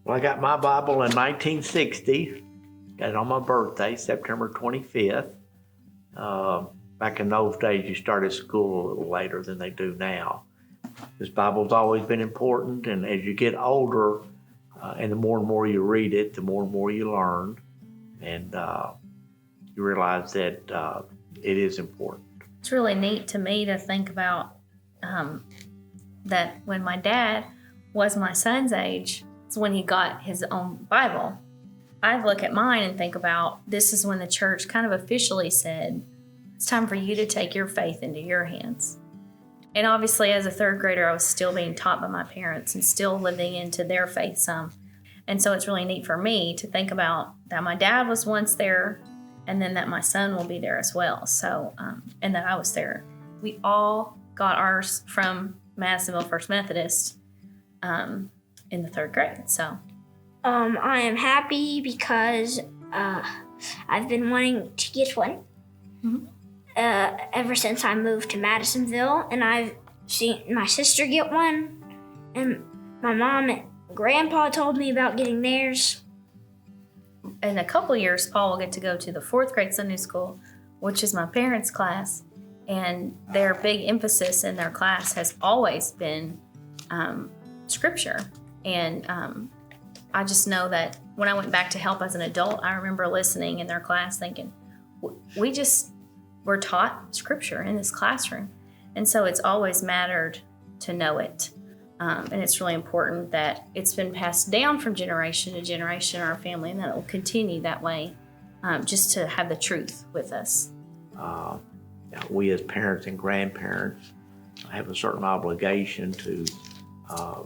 Well, I got my Bible in 1960. Got it on my birthday, September 25th. Back in those days, you started school a little later than they do now. This Bible's always been important, and as you get older, and the more and more you read it, the more and more you learn, and you realize that it is important. It's really neat to me to think about that when my dad was my son's age, it's when he got his own Bible. I look at mine and think about this is when the church kind of officially said, it's time for you to take your faith into your hands. And obviously, as a third grader, I was still being taught by my parents and still living into their faith some. And so it's really neat for me to think about that my dad was once there and then that my son will be there as well. So, and that I was there. We all got ours from Madisonville First Methodist in the third grade. So, I am happy because I've been wanting to get one ever since I moved to Madisonville, and I've seen my sister get one, and my mom and grandpa told me about getting theirs. In a couple years, Paul will get to go to the fourth grade Sunday school, which is my parents' class, and their big emphasis in their class has always been scripture. And I just know that when I went back to help as an adult, I remember listening in their class thinking, we're taught scripture in this classroom. And so it's always mattered to know it. And it's really important that it's been passed down from generation to generation in our family, and that it will continue that way, just to have the truth with us. We as parents and grandparents have a certain obligation to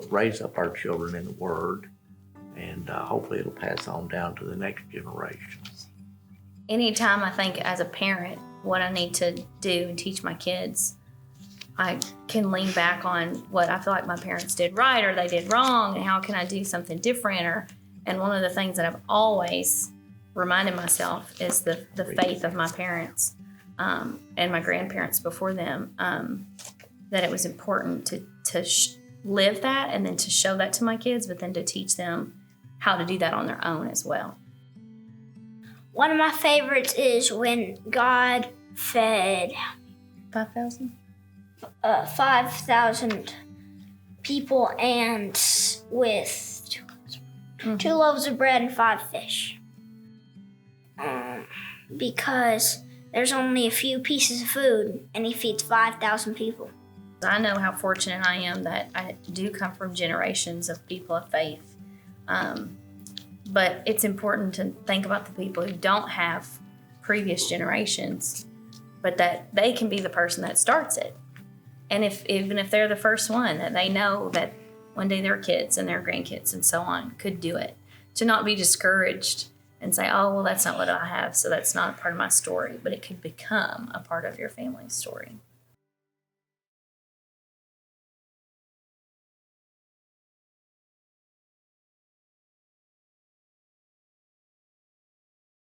raise up our children in the Word, and hopefully it'll pass on down to the next generation. Anytime I think as a parent what I need to do and teach my kids, I can lean back on what I feel like my parents did right or they did wrong, and how can I do something different. And one of the things that I've always reminded myself is the faith of my parents and my grandparents before them, that it was important to live that and then to show that to my kids, but then to teach them how to do that on their own as well. One of my favorites is when God fed 5,000? 5,000 people, and with two loaves of bread and 5 fish. Because there's only a few pieces of food, and he feeds 5,000 people. I know how fortunate I am that I do come from generations of people of faith. But it's important to think about the people who don't have previous generations, but that they can be the person that starts it. And even if they're the first one, that they know that one day their kids and their grandkids and so on could do it. To not be discouraged and say, oh, well, that's not what I have, so that's not a part of my story, but it could become a part of your family's story.